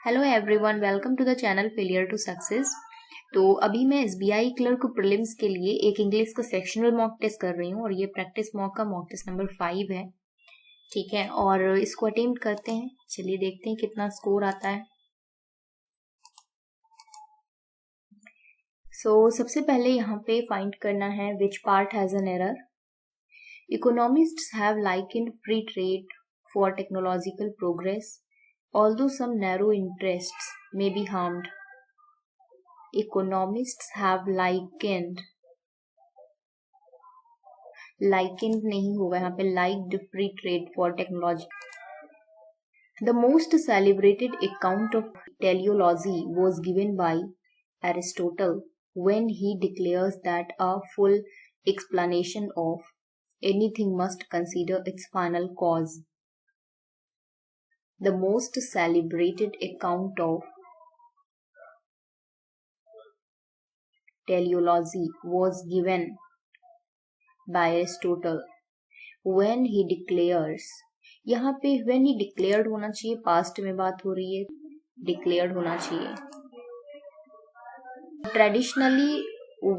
Hello everyone, welcome to the channel failure to success. तो अभी मैं एसबीआई क्लर्क प्रीलिम्स के लिए एक इंग्लिश का सेक्शनल मॉक टेस्ट कर रही हूँ और ये प्रैक्टिस मॉक का मॉक टेस्ट नंबर 5 है। ठीक है, और इसको अटेम्प्ट करते हैं। चलिए देखते हैं कितना स्कोर आता है। सबसे पहले यहाँ पे फाइंड करना है which part has an error. Economists have likened free trade for technological progress, although some narrow interests may be harmed. Economists have likened नहीं होगा यहाँ पे, liked free trade for technology. The most celebrated account of teleology was given by Aristotle when he declares that a full explanation of anything must consider its final cause. The most celebrated account of teleology was given by Aristotle when he declares, यहाँ पे when he declared होना चाहिए, past में बात हो रही है, declared होना चाहिए। Traditionally,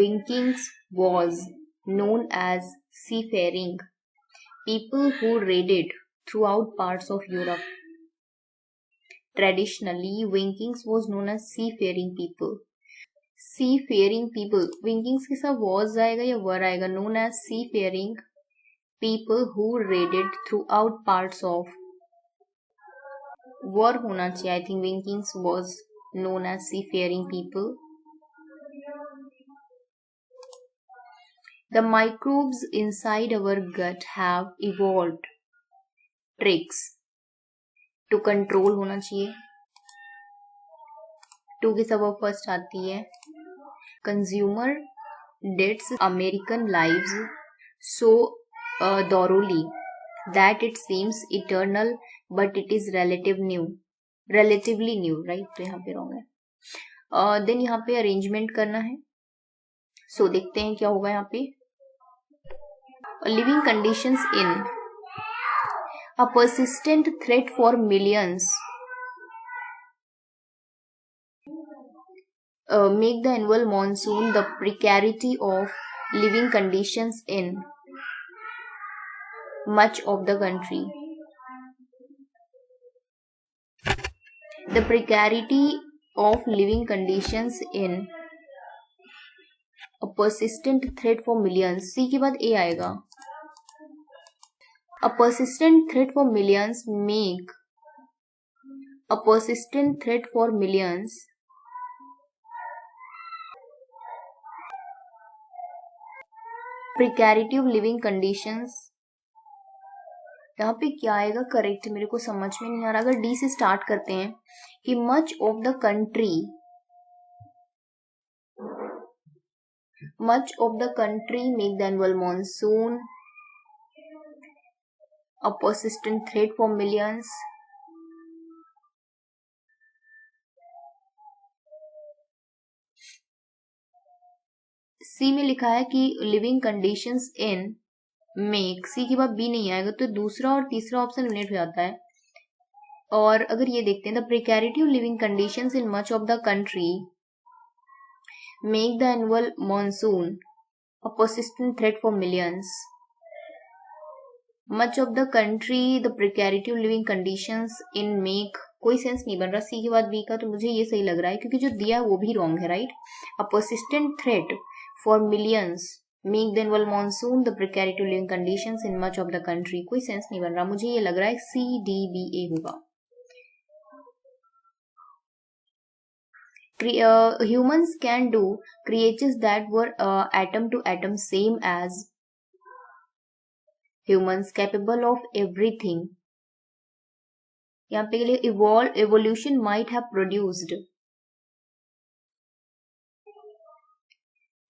Vikings was known as seafaring people who raided throughout parts of Europe. Traditionally, Vikings was known as seafaring people. Seafaring people, Vikings के साथ was आएगा या were आएगा? Known as seafaring people who raided throughout parts of, were होना चाहिए। I think Vikings was known as seafaring people. The microbes inside our gut have evolved tricks to control होना चाहिए। To की सब first आती है, consumer dates American lives so thoroughly that it seems eternal, but it is relatively new, right? तो यहाँ पे wrong है। देन यहाँ पे अरेंजमेंट करना है। देखते हैं क्या होगा यहाँ पे। Living conditions in a persistent threat for millions make the annual monsoon, the precarity of living conditions in much of the country. The precarity of living conditions in a persistent threat for millions. C के बाद A आएगा। A persistent threat for millions make a persistent threat for millions precarity of living conditions। यहाँ पे क्या आएगा correct, मेरे को समझ में नहीं आ रहा। अगर डी से स्टार्ट करते हैं कि much of the country make the annual monsoon a persistent threat for millions, सी में लिखा है कि लिविंग कंडीशंस इन मेक, सी के बाद बी नहीं आएगा तो दूसरा और तीसरा ऑप्शन एलिमिनेट हो जाता है। और अगर ये देखते हैं, the precarity of living conditions in much of the country make the annual monsoon a persistent threat for millions. Much of the country, the precarity of living conditions in make, कोई sense नहीं बन रहा सी के बाद B का, तो मुझे ये सही लग रहा है क्योंकि जो दिया है वो भी रॉन्ग है, right. A persistent threat for millions make the annual monsoon, the precarity of living conditions in much of the country, कोई सेंस नहीं बन रहा। मुझे ये लग रहा है सी डी बी ए होगा। Humans can do creatures that were atom to atom same as humans, capable of everything। यहाँ पे के लिए evolution might have produced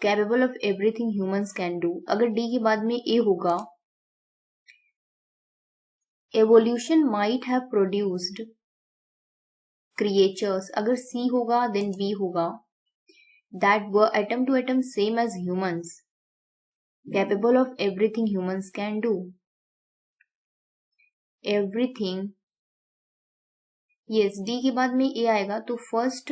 capable of everything humans can do। अगर डी के बाद में ए होगा, evolution might have produced creatures, अगर सी होगा देन बी होगा, that were atom to atom same as humans, capable of everything humans can do। everything yes, D के बाद में ए आएगा तो फर्स्ट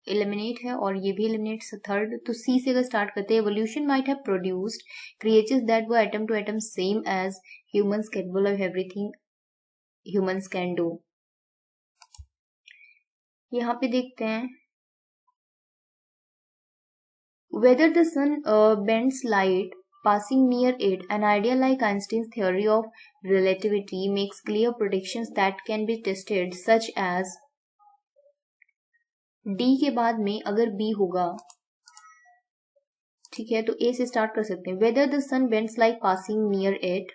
एलिमिनेट है और ये भी एलिमिनेट थर्ड, तो सी से अगर स्टार्ट करते हैं, evolution might have produced creatures that were atom to atom same as humans capable of everything humans can do. यहाँ पे देखते हैं, whether the sun bends light passing near it, an idea like Einstein's theory of relativity makes clear predictions that can be tested, such as D के बाद में अगर B होगा, ठीक है, तो A से स्टार्ट कर सकते हैं। Whether the sun bends like passing near it,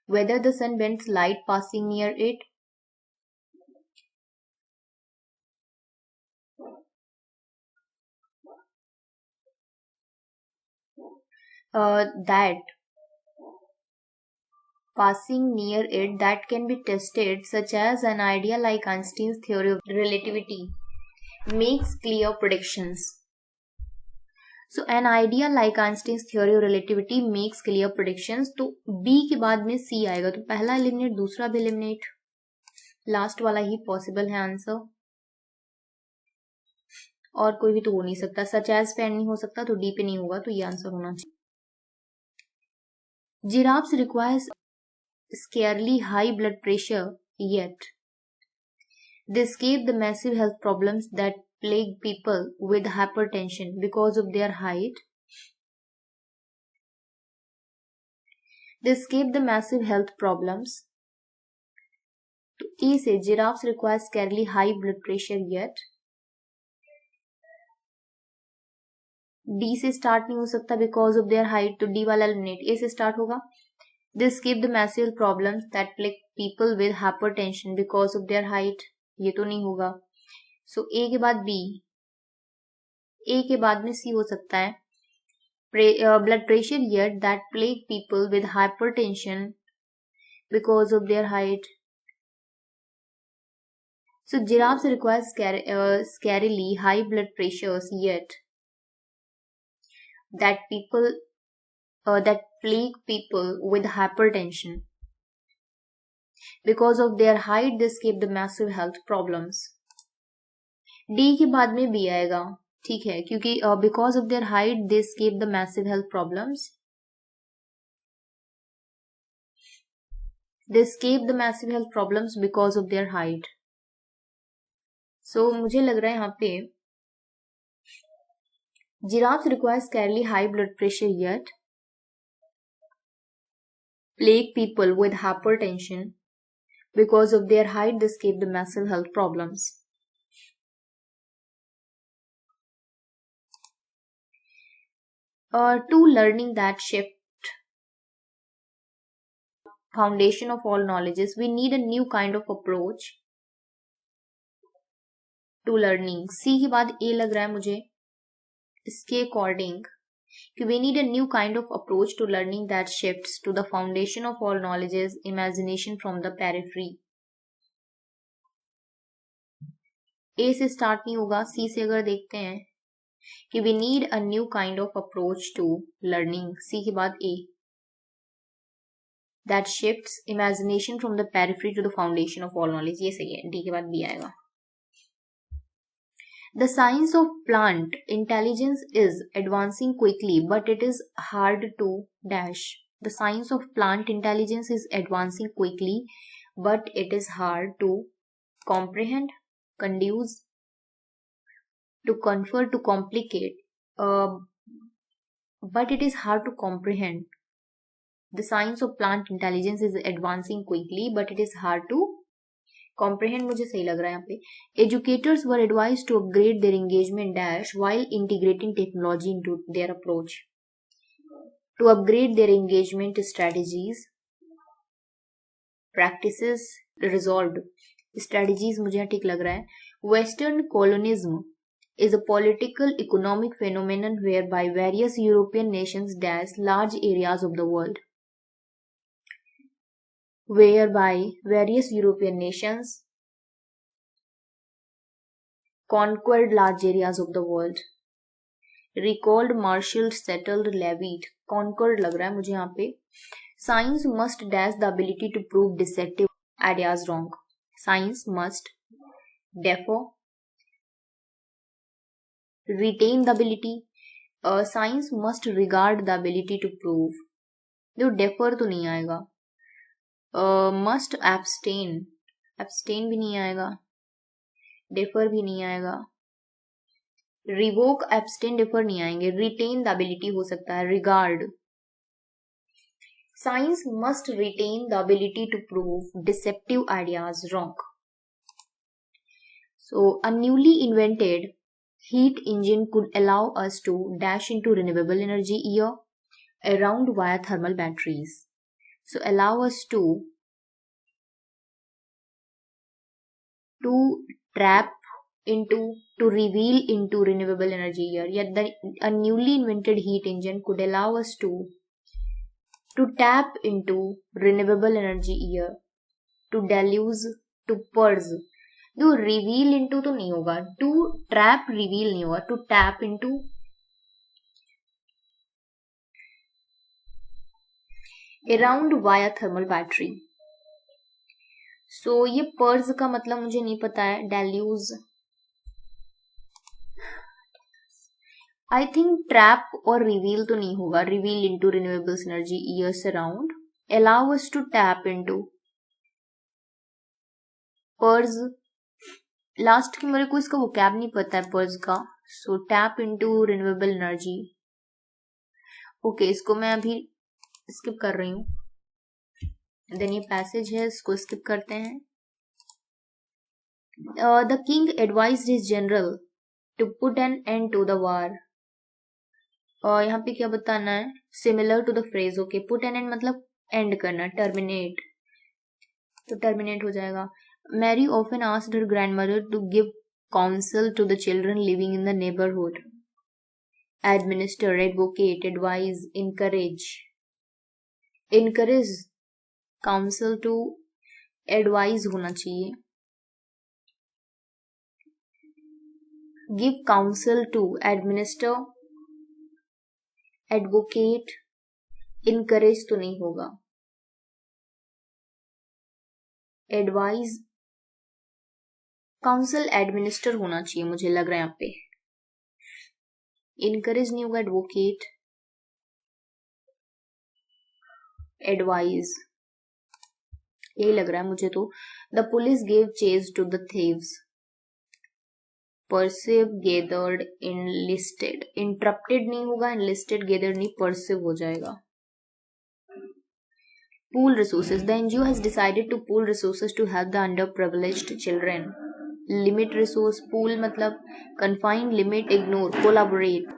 whether the sun bends light passing near it, that passing near it that can be tested, such as an idea like Einstein's theory of relativity makes clear predictions. So an idea like Einstein's theory of relativity makes clear predictions. तो B के बाद में C आएगा, तो पहला eliminate, दूसरा भी eliminate, last वाला ही पॉसिबल है आंसर, और कोई भी तो हो नहीं सकता। सच एज पे नहीं हो सकता, तो डी पे नहीं होगा, तो ये आंसर होना चाहिए। Giraffes requires scarcely high blood pressure, yet they escape the massive health problems that plague people with hypertension because of their height. They escape the massive health problems. तो E से giraffes require scarcely high blood pressure, yet D से start नहीं हो सकता because of their height, तो D वाला eliminate. A से start होगा, they skip the massive problems that plague people with hypertension because of their height, ये तो नहीं होगा। सो ए के बाद बी, ए के बाद में सी हो सकता है, blood pressure yet that plague people with hypertension because of their height. So giraffes require scarily high blood pressures, yet that plague people with hypertension because of their height, they escape the massive health problems. D के बाद में B आएगा, ठीक है, क्योंकि because of their height they escape the massive health problems. They escape the massive health problems because of their height. So मुझे लग रहा है यहाँ पे Giraffes require scarcely high blood pressure, yet plague people with hypertension because of their height, they escape the massive health problems. To learning that shift foundation of all knowledges, we need a new kind of approach to learning. C के बाद A लग रहा है मुझे, इसके according कि we need a new kind of approach to learning that shifts to the foundation of all knowledges, imagination from the periphery. A से start नहीं होगा, C से अगर देखते हैं कि we need a new kind of approach to learning, C के बाद A, that shifts imagination from the periphery to the foundation of all knowledge, ये सही है। D के बाद B आएगा। The science of plant intelligence is advancing quickly, but it is hard to dash. The science of plant intelligence is advancing quickly, but it is hard to comprehend, conduce, to confer, to complicate. But it is hard to comprehend. The science of plant intelligence is advancing quickly, but it is hard to comprehend. मुझे सही लग रहा है यहाँ पे। Educators were advised to upgrade their engagement dash while integrating technology into their approach. To upgrade their engagement strategies, practices, resolved. Strategies मुझे ठीक लग रहा है। Western colonialism is a political economic phenomenon whereby various European nations dash large areas of the world. Whereby various European nations conquered large areas of the world. Recalled, marshaled, settled, levied. Conquered लग रहा है मुझे यहाँ पे। Science must dash the ability to prove deceptive ideas wrong. Science must therefore retain the ability. Science must regard the ability to prove. जो defer तो नहीं आएगा. Must abstain. Abstain भी नहीं आएगा. Defer भी नहीं आएगा. Revoke, abstain, defer नहीं आएंगे. Retain the ability हो सकता है. Regard. Science must retain the ability to prove deceptive ideas wrong. So, a newly invented heat engine could allow us to dash into renewable energy year around via thermal batteries. So, allow us to trap into, to reveal into renewable energy year. Yet a newly invented heat engine could allow us to tap into renewable energy year, to deluge, to purge. जो reveal into तो नहीं होगा, to trap reveal नहीं होगा, to tap into around via thermal battery. So ये purge का मतलब मुझे नहीं पता है. deluge, I think trap और reveal तो नहीं होगा. reveal into renewables energy years around. allow us to tap into, purge. Last की मेरे को इसका vocab नहीं पता है purge का. so tap into renewable energy. okay, इसको मैं अभी skip कर रही हूँ. then ये passage है, इसको skip करते हैं. The king advised his general to put an end to the war. और यहाँ पे क्या बताना है? Similar to the phrase. Okay, put an end मतलब एंड करना, टर्मिनेट. तो टर्मिनेट हो जाएगा. Mary often asked her grandmother to give council to the children living in the neighbourhood. Administer, advocate, advise, encourage. Encourage, counsel to, advise होना चाहिए. Give council to, administer, advocate, encourage तो नहीं होगा. Advise, council, administer होना चाहिए मुझे लग रहा है यहाँ पे. इनकरेज नहीं होगा. एडवोकेट, एडवाइज, यही लग रहा है मुझे तो. The police gave chase to the thieves. Perceive, gathered, enlisted. Interrupted नहीं होगा. इनलिस्टेड, गेदर्ड नहीं, परसिव हो जाएगा. Pool resources. The NGO has decided to pool resources to help the underprivileged children. Limit resource. Pool मतलब confine, limit, ignore, collaborate.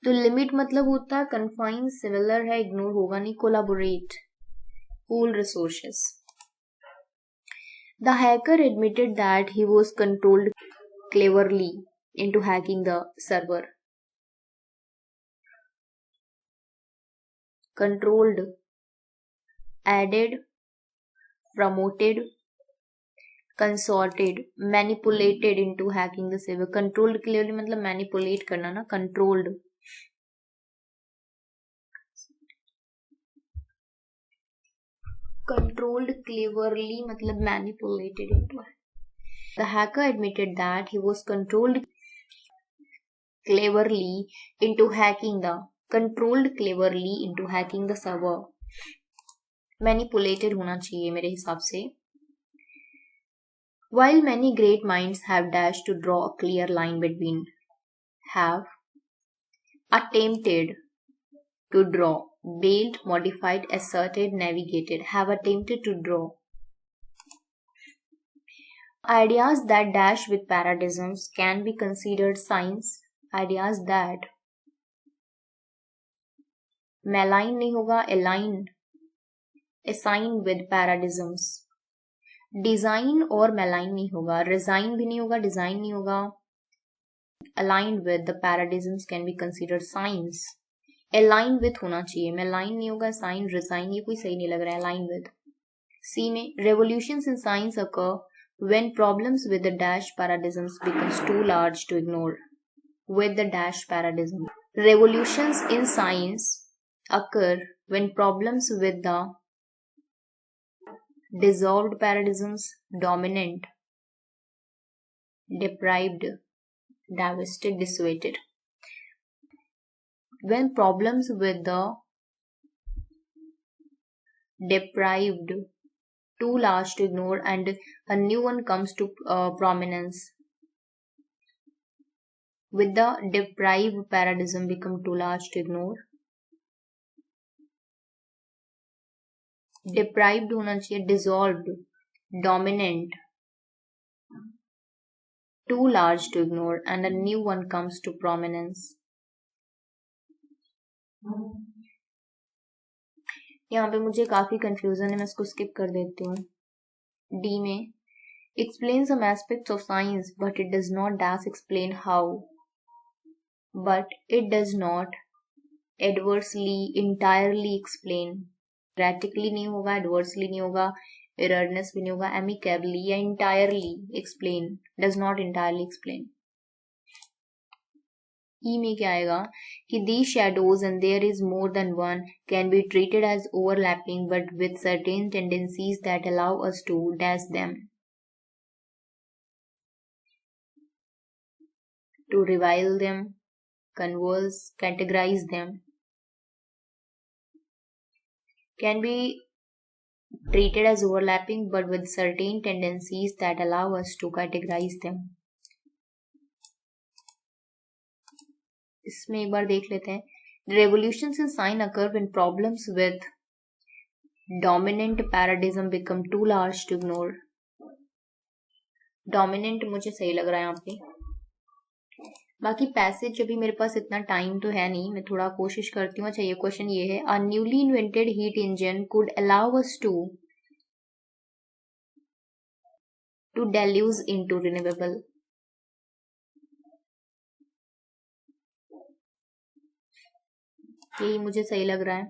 तो limit मतलब होता है confine, similar है, ignore होगा नहीं, collaborate. Pool resources. The hacker admitted that he was controlled cleverly into hacking the server. Controlled, added, promoted, consorted, manipulated into hacking the server. Controlled clearly मतलब manipulate करना ना. Controlled. Controlled cleverly मतलब manipulated into it. The hacker admitted that he was controlled cleverly into hacking the server. Manipulated होना चाहिए मेरे हिसाब से. While many great minds have dashed to draw a clear line between, have attempted to draw, built, modified, asserted, navigated, have attempted to draw. Ideas that dash with paradigms can be considered science. Ideas that malign नहीं होगा, align, assign with paradigms. Design और malign नहीं होगा, resign भी नहीं होगा, design नहीं होगा. Aligned with the paradigms can be considered science. Align with होना चाहिए, malign नहीं होगा, assign, resign ये कोई सही नहीं लग रहा है. Align with. C में revolutions in science occur when problems with the dash paradigms becomes too large to ignore. With the dash paradigm. Revolutions in science occur when problems with the dissolved paradigms dominant, deprived, divested, dissuaded. When problems with the deprived, too large to ignore, and a new one comes to prominence. With the deprived paradigm become too large to ignore. Deprived होना चाहिए, dissolved, dominant, too large to ignore, and a new one comes to prominence. यहाँ पे मुझे काफी confusion है, मैं इसको skip कर देती हूँ. डी में explain some aspects of science but it does not dash explain how, but it does not adversely entirely explain. Radically नहीं होगा, adversely नहीं होगा, erroneous भी नहीं होगा, amicably या entirely explain, does not entirely explain. ई में क्या आएगा कि these shadows and there is more than one can be treated as overlapping but with certain tendencies that allow us to dash them, to revile them, converse, categorize them. Can be treated as overlapping but with certain tendencies that allow us to categorize them. इसमें एक बार देख लेते हैं. The revolutions in science occur when problems with dominant paradigm become too large to ignore. Dominant मुझे सही लग रहा है यहाँ पे. बाकी पैसेज अभी मेरे पास इतना टाइम तो है नहीं, मैं थोड़ा कोशिश करती हूँ. अच्छा, ये क्वेश्चन ये है, a newly invented heat engine could allow us to deluge into renewable. यही मुझे सही लग रहा है.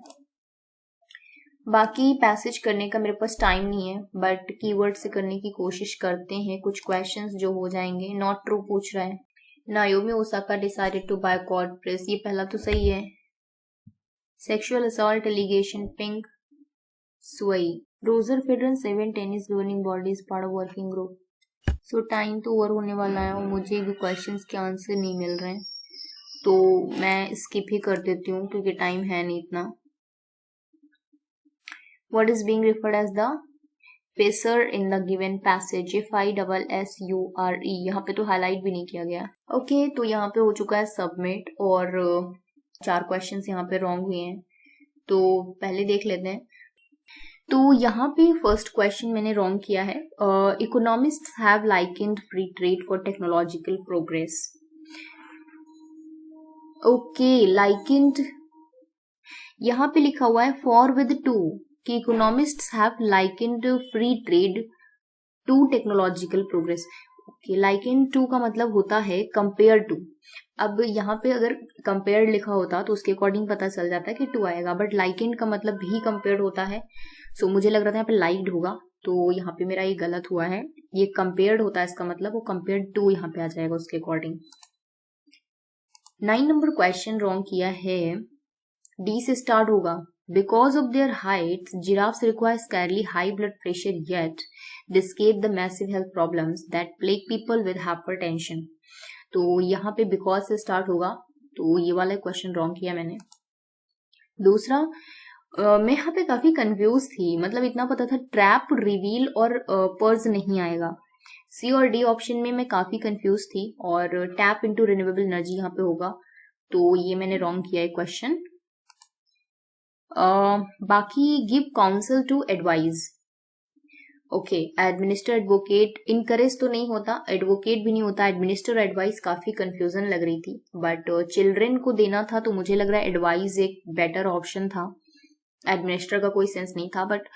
बाकी पैसेज करने का मेरे पास टाइम नहीं है, बट कीवर्ड से करने की कोशिश करते हैं. कुछ क्वेश्चंस जो हो जाएंगे. नॉट ट्रू पूछ रहा है. Naomi Osaka decided to boycott press, ये पहला तो सही है. Sexual assault allegation Peng Shuai. Roger Federer 7 tennis governing bodies part of working group. So time तो ओवर होने वाला है और मुझे भी क्वेश्चंस के आंसर नहीं मिल रहे हैं, तो मैं स्किप ही कर देती हूँ क्योंकि टाइम है नहीं इतना. What is being referred as the fissure in the given passage? FISSURE. यहाँ पे तो हाईलाइट भी नहीं किया गया. ओके, तो यहाँ पे हो चुका है सबमिट और 4 क्वेश्चंस यहाँ पे रॉन्ग हुए हैं, तो पहले देख लेते हैं. तो यहाँ पे फर्स्ट क्वेश्चन मैंने रॉन्ग किया है. Economists have likened free trade for technological progress. Okay, likened यहाँ पे लिखा हुआ है फॉर विद टू कि economists have likened free trade to technological progress. Okay, likened to का मतलब होता है कंपेयर टू. अब यहाँ पे अगर कंपेयर लिखा होता तो उसके अकॉर्डिंग पता चल जाता है कि टू आएगा, बट लाइकेंड का मतलब भी कंपेयर होता है. सो मुझे लग रहा था यहाँ पे लाइक्ड होगा, तो यहाँ पे मेरा ये गलत हुआ है. ये कंपेयर्ड होता है, इसका मतलब वो कंपेयर टू यहाँ पे आ जाएगा उसके अकॉर्डिंग. 9 नंबर क्वेश्चन रॉन्ग किया है. डी से स्टार्ट होगा. Because of their heights, giraffes require scarcely high blood pressure, yet they escape the massive health problems that plague people with hypertension. तो यहाँ पे because से start होगा, तो ये वाला क्वेश्चन रॉन्ग किया मैंने. दूसरा, मैं यहाँ पे काफी कंफ्यूज थी, मतलब इतना पता था ट्रैप, रिवील और पर्स नहीं आएगा. सी और डी ऑप्शन में मैं काफी कंफ्यूज थी, और टैप इनटू रिन्यूएबल एनर्जी यहाँ पे होगा, तो ये मैंने रॉन्ग किया है क्वेश्चन. बाकी give council to advise. Okay, administer, advocate, encourage तो नहीं होता, एडवोकेट भी नहीं होता, एडमिनिस्टर, एडवाइस काफी कंफ्यूजन लग रही थी, बट चिल्ड्रेन को देना था तो मुझे लग रहा है एडवाइज एक बेटर ऑप्शन था. एडमिनिस्टर का कोई सेंस नहीं था, बट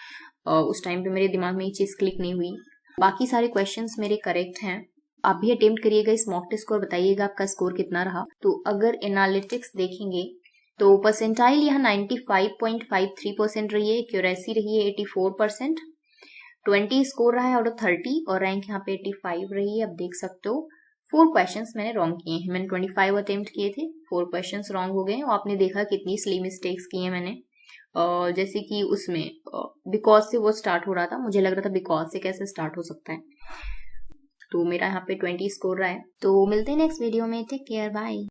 उस टाइम पे मेरे दिमाग में ये चीज क्लिक नहीं हुई. बाकी सारे क्वेश्चंस मेरे करेक्ट हैं. आप भी अटेम्प्ट करिएगा इस मॉक टेस्ट को और बताइएगा आपका स्कोर कितना रहा. तो अगर एनालिटिक्स देखेंगे तो परसेंटाइल यहाँ 95.53% रही है, एक्यूरेसी रही है 84%, 20 स्कोर रहा है आउट ऑफ 30 और रैंक यहाँ पे 85 रही है. अब देख सकते हो 4 क्वेश्चंस मैंने रॉन्ग किए हैं. मैंने 25 अटेम्प्ट किए थे, 4 क्वेश्चंस रॉन्ग हो गए, और आपने देखा कितनी स्ली मिस्टेक्स की हैं मैंने. जैसे कि उसमें बिकॉज से वो स्टार्ट हो रहा था, मुझे लग रहा था बिकॉज से कैसे स्टार्ट हो सकता है। तो मेरा यहाँ पे 20 स्कोर रहा है। तो मिलते हैं नेक्स्ट वीडियो में, टेक केयर, बाय।